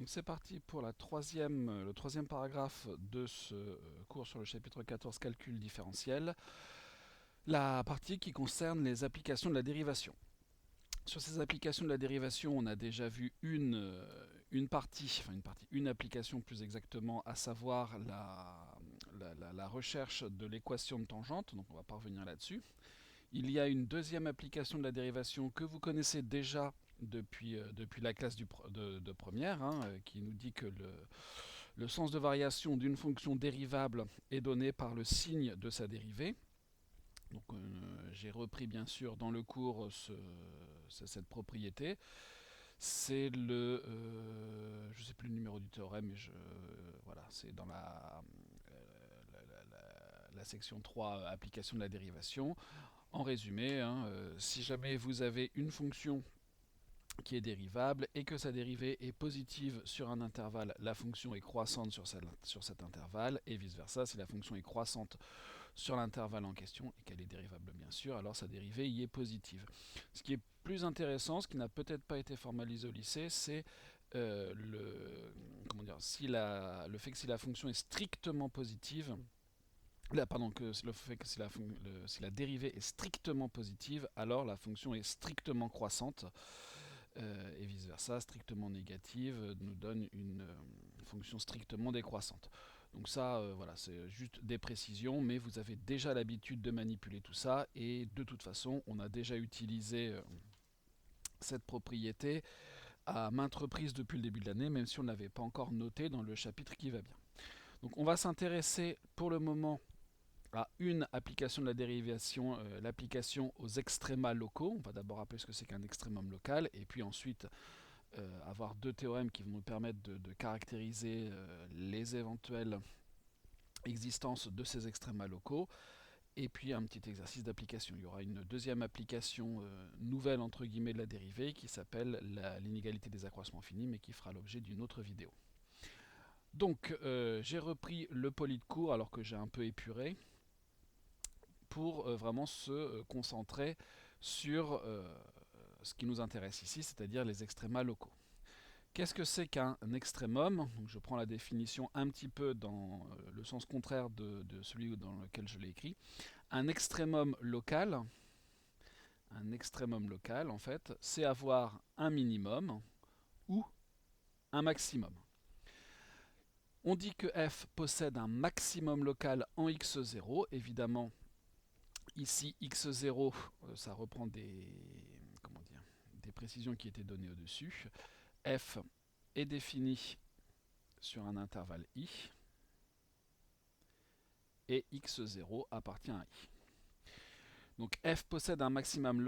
Donc c'est parti pour le troisième paragraphe de ce cours sur le chapitre 14, calcul différentiel, la partie qui concerne les applications de la dérivation. Sur ces applications de la dérivation, on a déjà vu une application plus exactement, à savoir la recherche de l'équation de tangente, donc on va pas revenir là-dessus. Il y a une deuxième application de la dérivation que vous connaissez déjà depuis la classe de première, qui nous dit que le sens de variation d'une fonction dérivable est donné par le signe de sa dérivée. Donc j'ai repris bien sûr dans le cours cette propriété. C'est je ne sais plus le numéro du théorème, mais voilà, c'est dans la section 3, application de la dérivation. En résumé, si jamais vous avez une fonction qui est dérivable et que sa dérivée est positive sur un intervalle, la fonction est croissante sur cet intervalle, et vice versa, si la fonction est croissante sur l'intervalle en question et qu'elle est dérivable bien sûr, alors sa dérivée y est positive. Ce qui est plus intéressant, ce qui n'a peut-être pas été formalisé au lycée, c'est le fait que si la fonction est strictement positive, le fait que si la dérivée est strictement positive, alors la fonction est strictement croissante, et vice versa, strictement négative nous donne une fonction strictement décroissante. Donc ça, voilà, c'est juste des précisions, mais vous avez déjà l'habitude de manipuler tout ça, et de toute façon, on a déjà utilisé cette propriété à maintes reprises depuis le début de l'année, même si on ne l'avait pas encore noté dans le chapitre qui va bien. Donc on va s'intéresser pour le moment à une application de la dérivation, l'application aux extrémas locaux. On va d'abord rappeler ce que c'est qu'un extrémum local, et puis ensuite avoir deux théorèmes qui vont nous permettre de caractériser les éventuelles existences de ces extrémas locaux, et puis un petit exercice d'application. Il y aura une deuxième application nouvelle entre guillemets de la dérivée qui s'appelle l'inégalité des accroissements finis, mais qui fera l'objet d'une autre vidéo. Donc j'ai repris le poli de cours alors que j'ai un peu épuré, pour vraiment se concentrer sur ce qui nous intéresse ici, c'est-à-dire les extrémas locaux. Qu'est-ce que c'est qu'un extrémum? Donc je prends la définition un petit peu dans le sens contraire de celui dans lequel je l'ai écrit. Un extrémum local, en fait, c'est avoir un minimum ou un maximum. On dit que f possède un maximum local en x0. Évidemment, ici x0, ça reprend des précisions qui étaient données au-dessus. F est défini sur un intervalle i, et x0 appartient à i. Donc f possède un maximum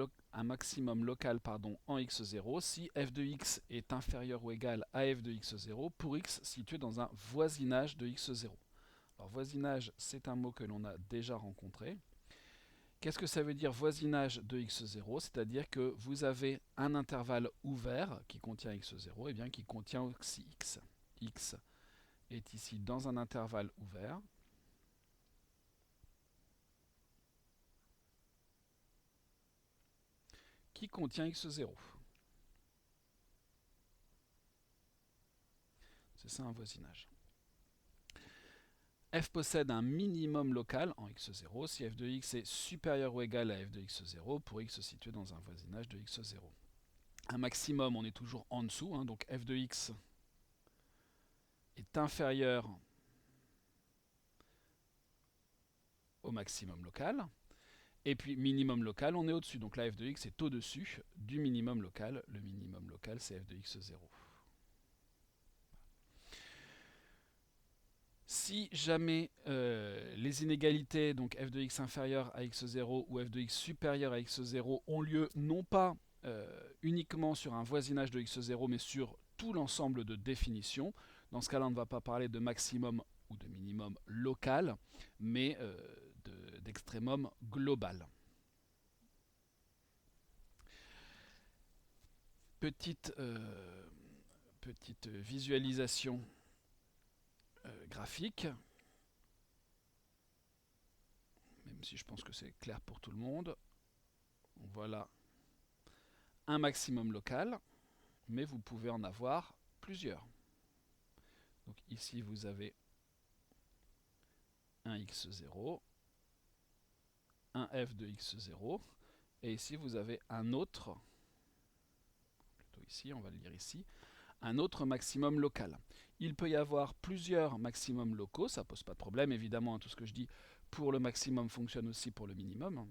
local en x0 si f de x est inférieur ou égal à f de x0 pour x situé dans un voisinage de x0. Alors voisinage, c'est un mot que l'on a déjà rencontré. Qu'est-ce que ça veut dire voisinage de x0? C'est-à-dire que vous avez un intervalle ouvert qui contient x0, et bien qui contient aussi x. X est ici dans un intervalle ouvert. Qui contient x0. C'est ça un voisinage. F possède un minimum local en x0 si f de x est supérieur ou égal à f de x0 pour x situé dans un voisinage de x0. Un maximum, on est toujours en dessous, donc f de x est inférieur au maximum local. Et puis minimum local, on est au-dessus. Donc là, f de x est au-dessus du minimum local. Le minimum local, c'est f de x0. Si jamais les inégalités, donc f de x inférieur à x0 ou f de x supérieur à x0, ont lieu non pas uniquement sur un voisinage de x0, mais sur tout l'ensemble de définitions, dans ce cas-là, on ne va pas parler de maximum ou de minimum local, mais d'extrémum global. Petite visualisation graphique, même si je pense que c'est clair pour tout le monde. Voilà un maximum local, mais vous pouvez en avoir plusieurs. Donc ici vous avez un x0, un f de x0, et ici vous avez un autre, plutôt ici, on va le lire ici, un autre maximum local. Il peut y avoir plusieurs maximums locaux, ça pose pas de problème, évidemment, tout ce que je dis pour le maximum fonctionne aussi pour le minimum.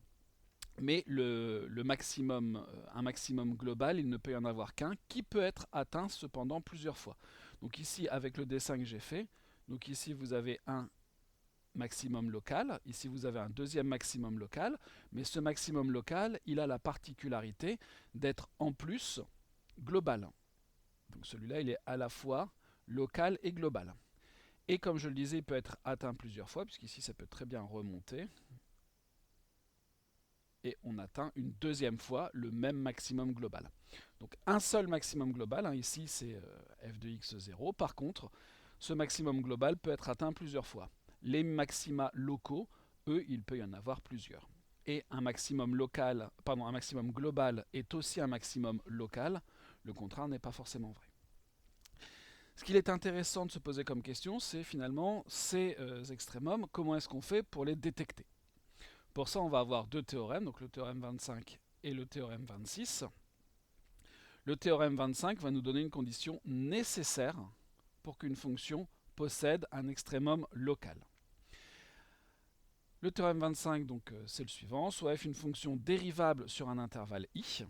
Mais le maximum, un maximum global, il ne peut y en avoir qu'un, qui peut être atteint cependant plusieurs fois. Donc ici, avec le dessin que j'ai fait, donc ici vous avez un maximum local, ici vous avez un deuxième maximum local, mais ce maximum local, il a la particularité d'être en plus global. Donc celui-là, il est à la fois local et global. Et comme je le disais, il peut être atteint plusieurs fois, puisqu'ici ça peut très bien remonter. Et on atteint une deuxième fois le même maximum global. Donc un seul maximum global, hein, ici c'est f de x0. Par contre, ce maximum global peut être atteint plusieurs fois. Les maxima locaux, eux, il peut y en avoir plusieurs. Et un maximum local, pardon, un maximum global est aussi un maximum local. Le contraire n'est pas forcément vrai. Ce qu'il est intéressant de se poser comme question, c'est finalement ces extrémums, comment est-ce qu'on fait pour les détecter? Pour ça, on va avoir deux théorèmes, donc le théorème 25 et le théorème 26. Le théorème 25 va nous donner une condition nécessaire pour qu'une fonction possède un extrémum local. Le théorème 25, donc, c'est le suivant. Soit f une fonction dérivable sur un intervalle i,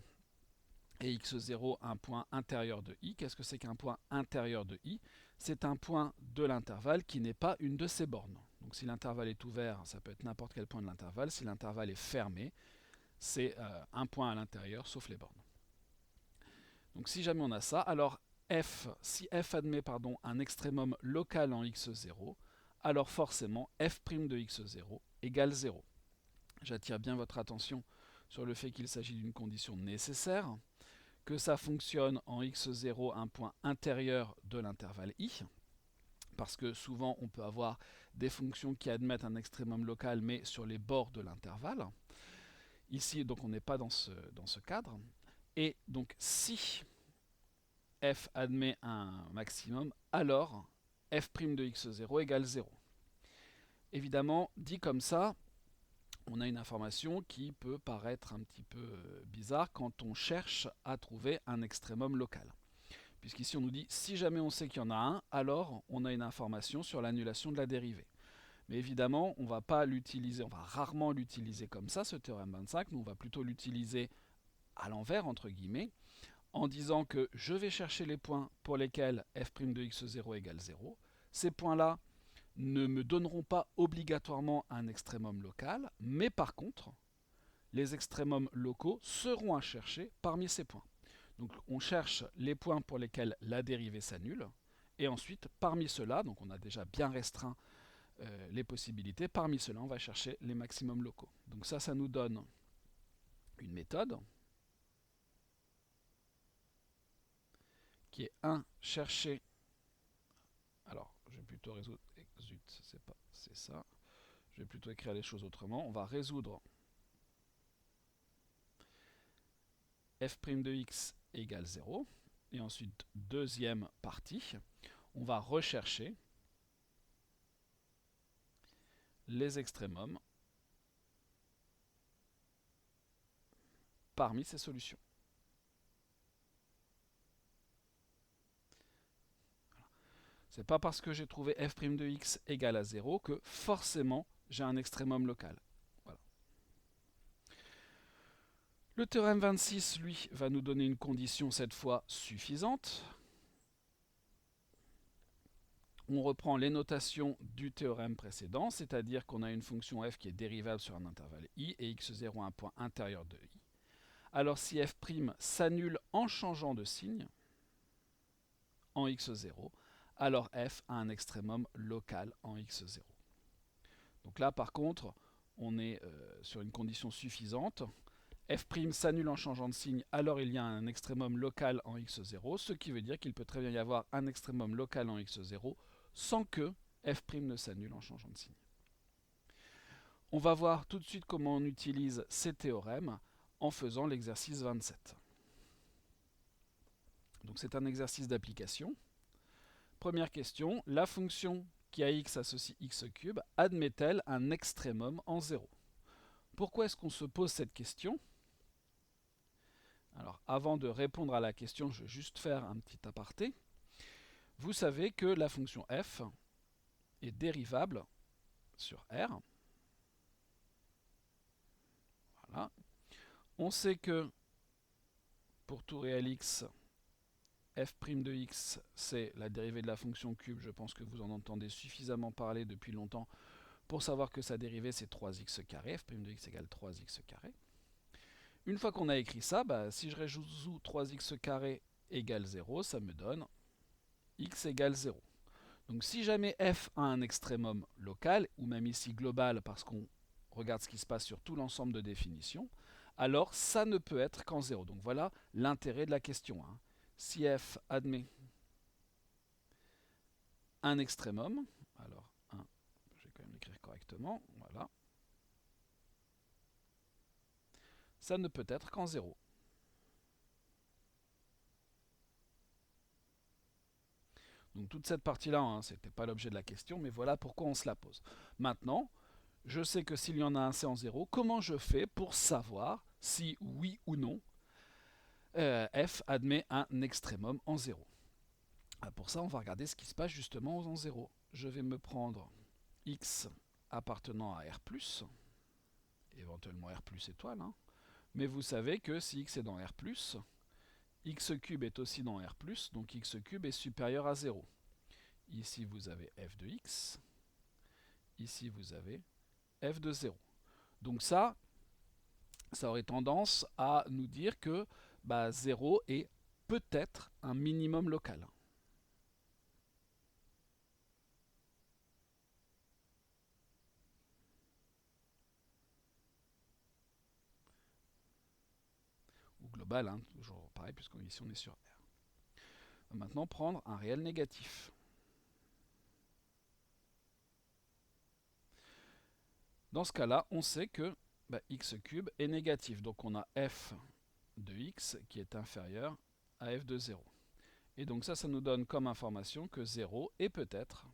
et x0 un point intérieur de i. Qu'est-ce que c'est qu'un point intérieur de i? C'est un point de l'intervalle qui n'est pas une de ses bornes. Donc si l'intervalle est ouvert, ça peut être n'importe quel point de l'intervalle. Si l'intervalle est fermé, c'est un point à l'intérieur, sauf les bornes. Donc si jamais on a ça, alors si f admet un extrémum local en x0, alors forcément f' de x0 égale 0. J'attire bien votre attention sur le fait qu'il s'agit d'une condition nécessaire, que ça fonctionne en x0 un point intérieur de l'intervalle i, parce que souvent on peut avoir des fonctions qui admettent un extrémum local mais sur les bords de l'intervalle. Ici donc on n'est pas dans ce cadre. Et donc si f admet un maximum, alors f' de x0 égale 0. Évidemment, dit comme ça, on a une information qui peut paraître un petit peu bizarre quand on cherche à trouver un extrémum local. Puisqu'ici on nous dit, si jamais on sait qu'il y en a un, alors on a une information sur l'annulation de la dérivée. Mais évidemment, on va pas l'utiliser, on va rarement l'utiliser comme ça, ce théorème 25, nous on va plutôt l'utiliser à l'envers, entre guillemets, en disant que je vais chercher les points pour lesquels f' de x0 égale 0. Ces points-là ne me donneront pas obligatoirement un extrémum local, mais par contre, les extrémums locaux seront à chercher parmi ces points. Donc on cherche les points pour lesquels la dérivée s'annule, et ensuite, parmi ceux-là, donc on a déjà bien restreint les possibilités, parmi ceux-là, on va chercher les maximums locaux. Donc ça nous donne une méthode qui est 1, chercher. Alors, je vais plutôt résoudre. Zut, c'est ça. Je vais plutôt écrire les choses autrement. On va résoudre f' de x égale 0. Et ensuite, deuxième partie, on va rechercher les extrémums parmi ces solutions. C'est pas parce que j'ai trouvé f' de x égale à 0 que forcément j'ai un extrémum local. Voilà. Le théorème 26, lui, va nous donner une condition cette fois suffisante. On reprend les notations du théorème précédent, c'est-à-dire qu'on a une fonction f qui est dérivable sur un intervalle i et x0 un point intérieur de i. Alors si f' s'annule en changeant de signe, en x0, alors f a un extrémum local en x0. Donc là, par contre, on est sur une condition suffisante. F' s'annule en changeant de signe, alors il y a un extrémum local en x0, ce qui veut dire qu'il peut très bien y avoir un extrémum local en x0 sans que f' ne s'annule en changeant de signe. On va voir tout de suite comment on utilise ces théorèmes en faisant l'exercice 27. Donc c'est un exercice d'application. Première question, la fonction qui a x associe x cube admet-elle un extrémum en 0? Pourquoi est-ce qu'on se pose cette question? Alors, avant de répondre à la question, je vais juste faire un petit aparté. Vous savez que la fonction f est dérivable sur R. Voilà. On sait que pour tout réel x, f' de x, c'est la dérivée de la fonction cube. Je pense que vous en entendez suffisamment parler depuis longtemps pour savoir que sa dérivée, c'est 3x carré. F' de x égale 3x carré. Une fois qu'on a écrit ça, si je résout 3x carré égale 0, ça me donne x égale 0. Donc si jamais f a un extrémum local, ou même ici global parce qu'on regarde ce qui se passe sur tout l'ensemble de définitions, alors ça ne peut être qu'en 0. Donc voilà l'intérêt de la question. Si f admet un extrémum, alors je vais quand même l'écrire correctement, voilà, ça ne peut être qu'en 0. Donc toute cette partie-là, ce n'était pas l'objet de la question, mais voilà pourquoi on se la pose. Maintenant, je sais que s'il y en a un, c'est en 0. Comment je fais pour savoir si oui ou non f admet un extrémum en 0? Pour ça, on va regarder ce qui se passe justement en 0. Je vais me prendre x appartenant à R+, éventuellement R plus étoile, mais vous savez que si x est dans R+, x cube est aussi dans R+, donc x cube est supérieur à 0. Ici, vous avez f de x, ici, vous avez f de 0. Donc ça aurait tendance à nous dire que 0 est peut-être un minimum local. Ou global, toujours pareil, puisqu'ici on est sur R. On va maintenant prendre un réel négatif. Dans ce cas-là, on sait que x cube est négatif. Donc on a f de x qui est inférieur à f de 0. Et donc ça nous donne comme information que 0 est peut-être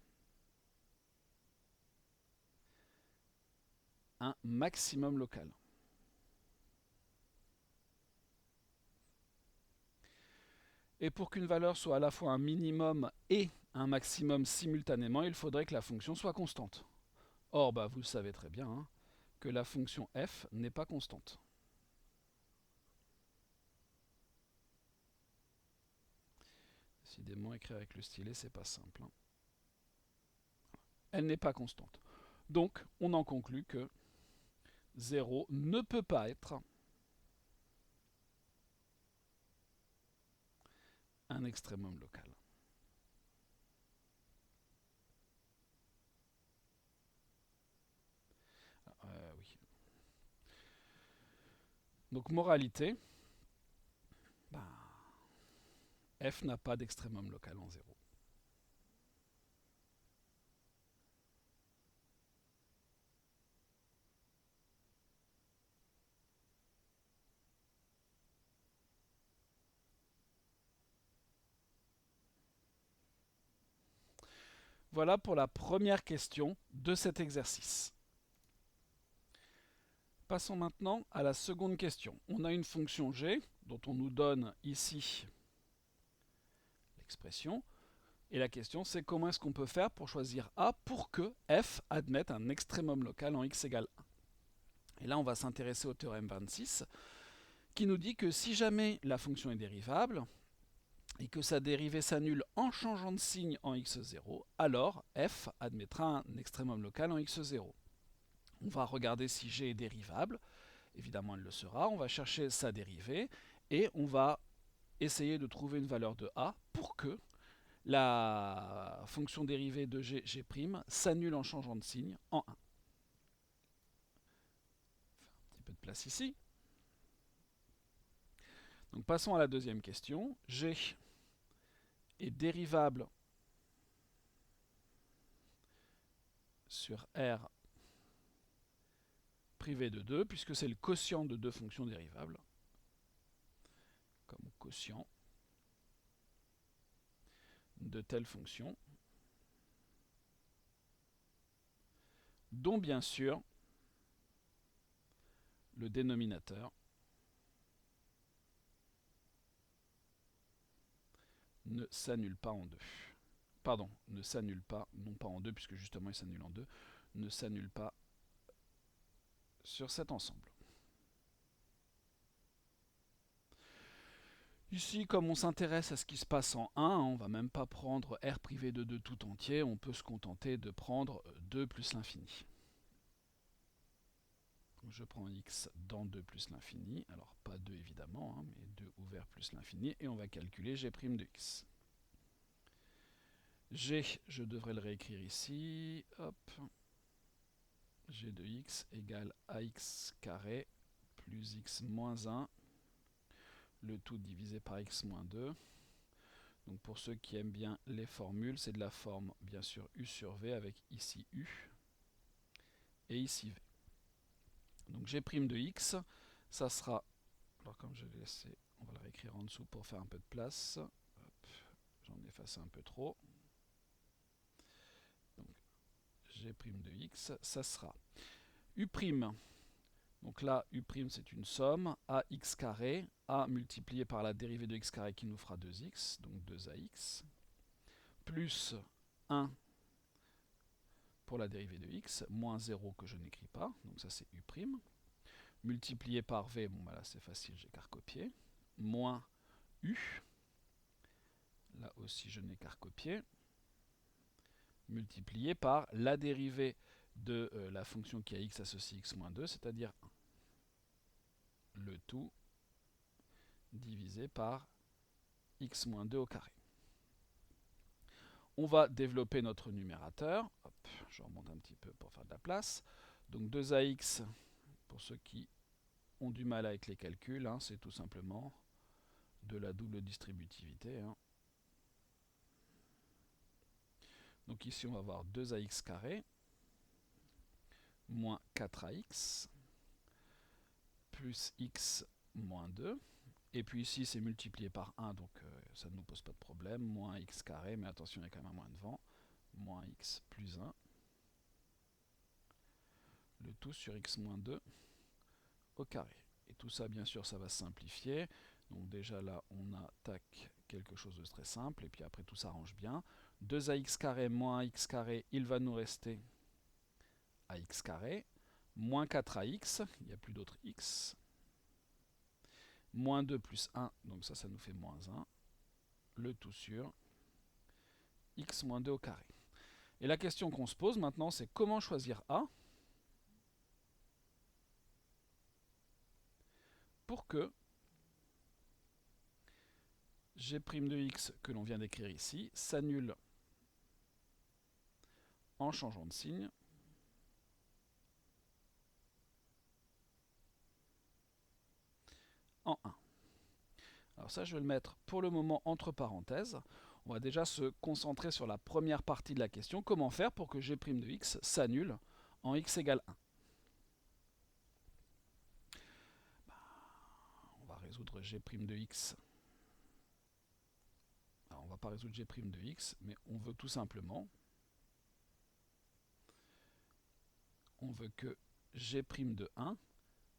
un maximum local. Et pour qu'une valeur soit à la fois un minimum et un maximum simultanément, il faudrait que la fonction soit constante. Or, vous le savez très bien, que la fonction f n'est pas constante. Décidément, écrire avec le stylet, c'est pas simple. Elle n'est pas constante. Donc, on en conclut que 0 ne peut pas être un extrémum local. Oui. Donc, moralité, f n'a pas d'extrémum local en 0. Voilà pour la première question de cet exercice. Passons maintenant à la seconde question. On a une fonction g dont on nous donne ici l'expression. Et la question, c'est comment est-ce qu'on peut faire pour choisir A pour que f admette un extrémum local en x égale 1. Et là, on va s'intéresser au théorème 26, qui nous dit que si jamais la fonction est dérivable, et que sa dérivée s'annule en changeant de signe en x0, alors f admettra un extrémum local en x0. On va regarder si g est dérivable, évidemment elle le sera, on va chercher sa dérivée, et on va essayer de trouver une valeur de a pour que la fonction dérivée de g, g' s'annule en changeant de signe en 1. Un petit peu de place ici. Donc passons à la deuxième question. G est dérivable sur R privé de 2, puisque c'est le quotient de deux fonctions dérivables, comme quotient de telle fonction, dont bien sûr le dénominateur ne s'annule pas en deux. Pardon, ne s'annule pas, non pas en deux, puisque justement il s'annule en deux, ne s'annule pas sur cet ensemble. Ici, comme on s'intéresse à ce qui se passe en 1, on ne va même pas prendre R privé de 2 tout entier, on peut se contenter de prendre 2 plus l'infini. Je prends x dans 2 plus l'infini, alors pas 2 évidemment, hein, mais 2 ouvert plus l'infini, et on va calculer g' de x. G, je devrais le réécrire ici, hop, g de x égale ax carré plus x moins 1, le tout divisé par x moins 2. Donc pour ceux qui aiment bien les formules, c'est de la forme bien sûr u sur v avec ici u et ici v. Donc g' de x, ça sera, alors comme je l'ai laissé, on va le réécrire en dessous pour faire un peu de place. J'en ai effacé un peu trop. Donc g' de x, ça sera u'. Donc là, u' c'est une somme, ax carré, a multiplié par la dérivée de x carré qui nous fera 2x, donc 2ax, plus 1 pour la dérivée de x, moins 0 que je n'écris pas, donc ça c'est u', multiplié par v, bon bah là c'est facile, j'ai qu'à recopier, moins u, là aussi je n'ai qu'à recopier, multiplié par la dérivée de la fonction qui a x associe x moins 2, c'est-à-dire 1. Le tout divisé par x moins 2 au carré. On va développer notre numérateur. Hop, je remonte un petit peu pour faire de la place. Donc 2ax, pour ceux qui ont du mal avec les calculs, hein, c'est tout simplement de la double distributivité. Hein. Donc ici, on va avoir 2ax carré moins 4ax plus x moins 2. Et puis ici, c'est multiplié par 1, donc ça ne nous pose pas de problème. Moins x carré, mais attention, il y a quand même un moins devant. Moins x plus 1. Le tout sur x moins 2 au carré. Et tout ça, bien sûr, ça va se simplifier. Donc déjà là, on attaque quelque chose de très simple. Et puis après, tout s'arrange bien. 2ax carré moins x carré, il va nous rester ax carré. Moins 4ax, il n'y a plus d'autre x. Moins 2 plus 1, donc ça nous fait moins 1. Le tout sur x moins 2 au carré. Et la question qu'on se pose maintenant, c'est comment choisir a pour que g' de x que l'on vient d'écrire ici s'annule en changeant de signe en 1. Alors ça, je vais le mettre pour le moment entre parenthèses. On va déjà se concentrer sur la première partie de la question. Comment faire pour que g' de x s'annule en x égale 1? On va résoudre g' de x. Alors, on ne va pas résoudre g' de x, mais on veut tout simplement, on veut que g' de 1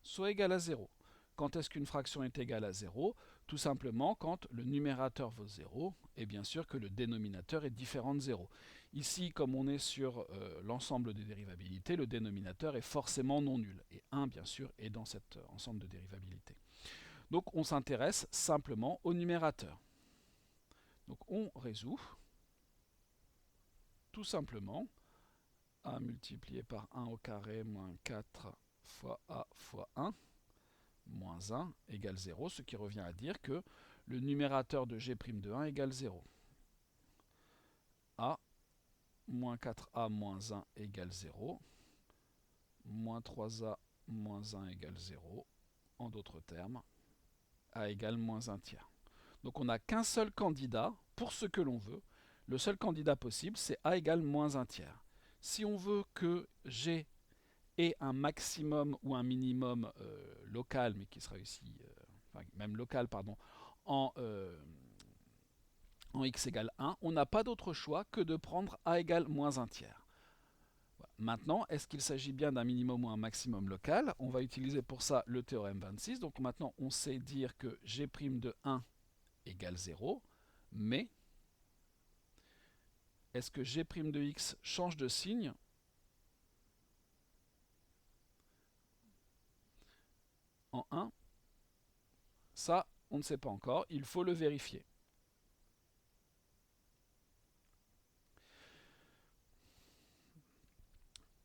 soit égal à 0. Quand est-ce qu'une fraction est égale à 0? Tout simplement quand le numérateur vaut 0 et bien sûr que le dénominateur est différent de 0. Ici, comme on est sur l'ensemble des dérivabilités, le dénominateur est forcément non nul. Et 1, bien sûr, est dans cet ensemble de dérivabilités. Donc on s'intéresse simplement au numérateur. Donc on résout tout simplement a multiplié par 1 au carré moins 4 fois a fois 1 moins 1 égale 0, ce qui revient à dire que le numérateur de g' de 1 égale 0. a moins 4a moins 1 égale 0. Moins 3a moins 1 égale 0. En d'autres termes, a égale moins 1 tiers. Donc on n'a qu'un seul candidat pour ce que l'on veut. Le seul candidat possible, c'est a égale moins 1 tiers. Si on veut que g ait un maximum ou un minimum local, mais qui sera ici, enfin, même local, pardon, en en x égale 1, on n'a pas d'autre choix que de prendre a égale moins 1 tiers. Voilà. Maintenant, est-ce qu'il s'agit bien d'un minimum ou un maximum local? On va utiliser pour ça le théorème 26. Donc maintenant, on sait dire que g' de 1 égale 0, mais est-ce que g' de x change de signe? En 1? Ça, on ne sait pas encore, il faut le vérifier.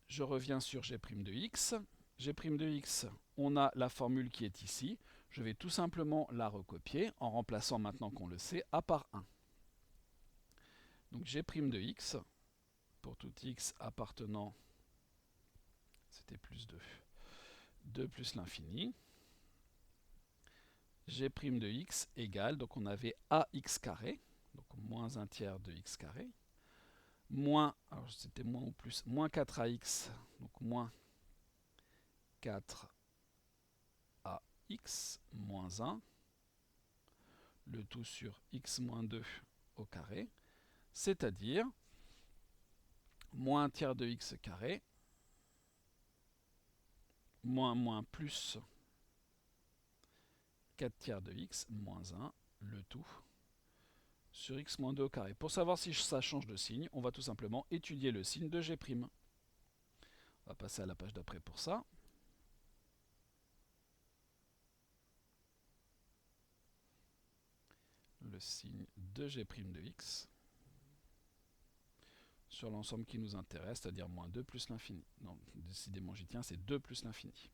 Je reviens sur g' de x. G' de x, on a la formule qui est ici. Je vais tout simplement la recopier en remplaçant, maintenant qu'on le sait, a par 1. Donc g' de x, pour tout x appartenant, c'était plus 2, 2 plus l'infini. G' de x égale, donc on avait ax carré, donc moins 1 tiers de x carré, moins, alors c'était moins ou plus, moins 4ax, donc moins 4ax moins 1, le tout sur x moins 2 au carré, c'est-à-dire moins 1 tiers de x carré, moins plus 4 tiers de x moins 1, le tout sur x moins 2 au carré. Pour savoir si ça change de signe, on va tout simplement étudier le signe de g'. On va passer à la page d'après pour ça. Le signe de g' de x sur l'ensemble qui nous intéresse, c'est-à-dire moins 2 plus l'infini. Non, décidément j'y tiens, c'est 2 plus l'infini.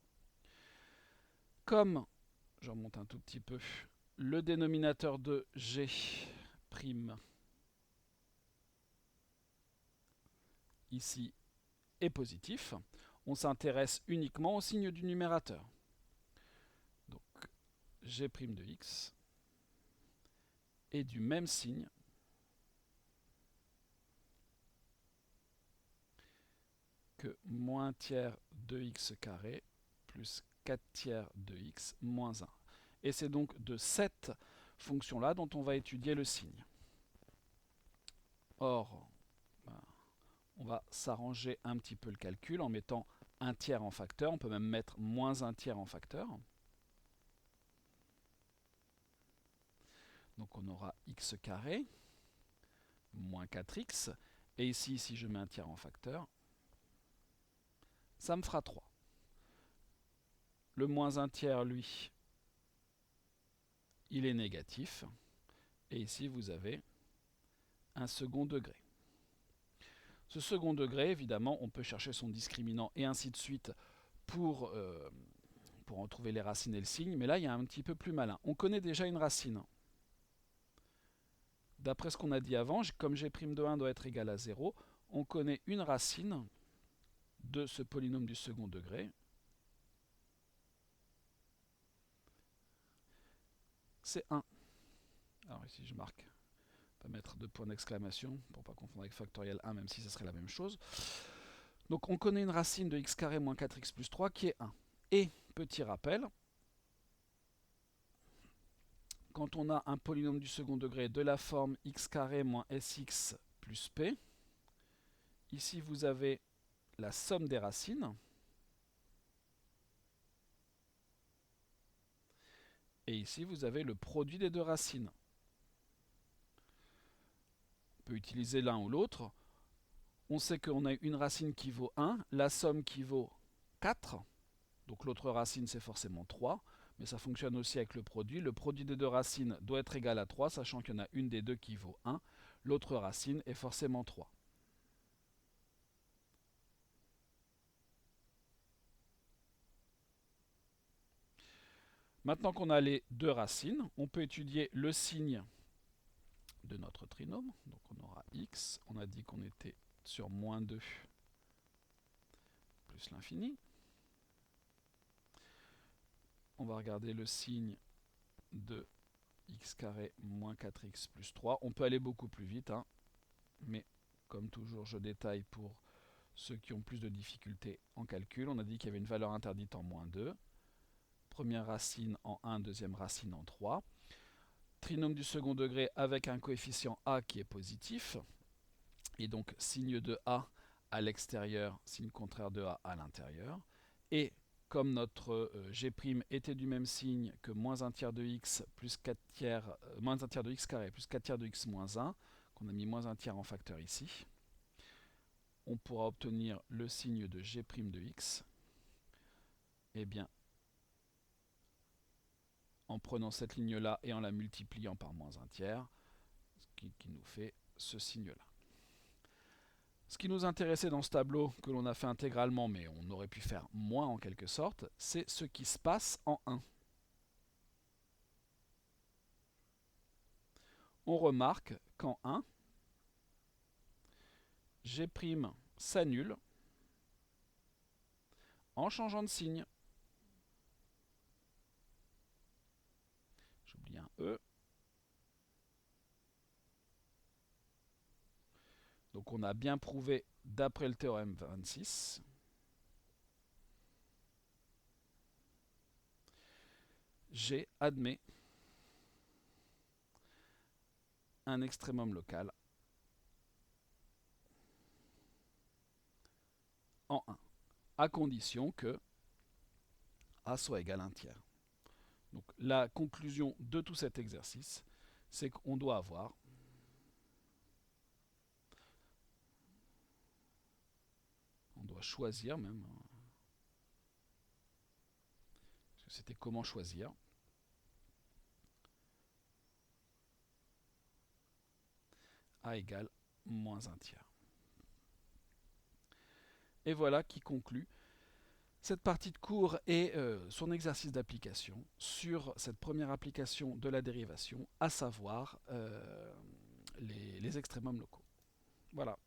Comme, je remonte un tout petit peu, le dénominateur de g' ici est positif, on s'intéresse uniquement au signe du numérateur. Donc g' de x est du même signe que moins tiers de x carré plus 4 tiers de x moins 1. Et c'est donc de cette fonction-là dont on va étudier le signe. Or, on va s'arranger un petit peu le calcul en mettant 1 tiers en facteur. On peut même mettre moins 1 tiers en facteur. Donc on aura x carré moins 4x. Et ici, si je mets un tiers en facteur, ça me fera 3. Le moins 1 tiers, lui, il est négatif. Et ici, vous avez un second degré. Ce second degré, évidemment, on peut chercher son discriminant et ainsi de suite pour en trouver les racines et le signe. Mais là, il y a un petit peu plus malin. On connaît déjà une racine. D'après ce qu'on a dit avant, comme g' de 1 doit être égal à 0, on connaît une racine de ce polynôme du second degré. C'est 1. Alors ici, je marque. On va mettre 2 points d'exclamation pour ne pas confondre avec factoriel 1, même si ce serait la même chose. Donc on connaît une racine de x carré moins 4x plus 3 qui est 1. Et, petit rappel, quand on a un polynôme du second degré de la forme x carré moins sx plus p, ici vous avez la somme des racines. Et ici vous avez le produit des deux racines. On peut utiliser l'un ou l'autre. On sait qu'on a une racine qui vaut 1, la somme qui vaut 4. Donc l'autre racine c'est forcément 3. Mais ça fonctionne aussi avec le produit. Le produit des deux racines doit être égal à 3, sachant qu'il y en a une des deux qui vaut 1. L'autre racine est forcément 3. Maintenant qu'on a les deux racines, on peut étudier le signe de notre trinôme. Donc on aura x, on a dit qu'on était sur moins 2 plus l'infini. On va regarder le signe de x carré moins 4x plus 3. On peut aller beaucoup plus vite, hein, mais comme toujours, je détaille pour ceux qui ont plus de difficultés en calcul. On a dit qu'il y avait une valeur interdite en moins 2. Première racine en 1, deuxième racine en 3. trinôme du second degré avec un coefficient a qui est positif, et donc signe de a à l'extérieur, signe contraire de a à l'intérieur, et comme notre g' était du même signe que moins 1 tiers de x plus 4 tiers, moins 1 tiers de x carré plus 4 tiers de x moins 1, qu'on a mis moins 1 tiers en facteur ici, on pourra obtenir le signe de g' de x, et bien, en prenant cette ligne-là et en la multipliant par moins 1 tiers, ce qui nous fait ce signe-là. Ce qui nous intéressait dans ce tableau, que l'on a fait intégralement, mais on aurait pu faire moins en quelque sorte, c'est ce qui se passe en 1. On remarque qu'en 1, g' s'annule en changeant de signe. J'oublie un E. Donc on a bien prouvé, d'après le théorème 26, G admet un extrémum local en 1, à condition que A soit égal à 1 tiers. Donc la conclusion de tout cet exercice, c'est qu'on doit avoir choisir même, parce que c'était comment choisir, A égale moins 1 tiers. Et voilà qui conclut cette partie de cours et son exercice d'application sur cette première application de la dérivation, à savoir les extrémums locaux. Voilà.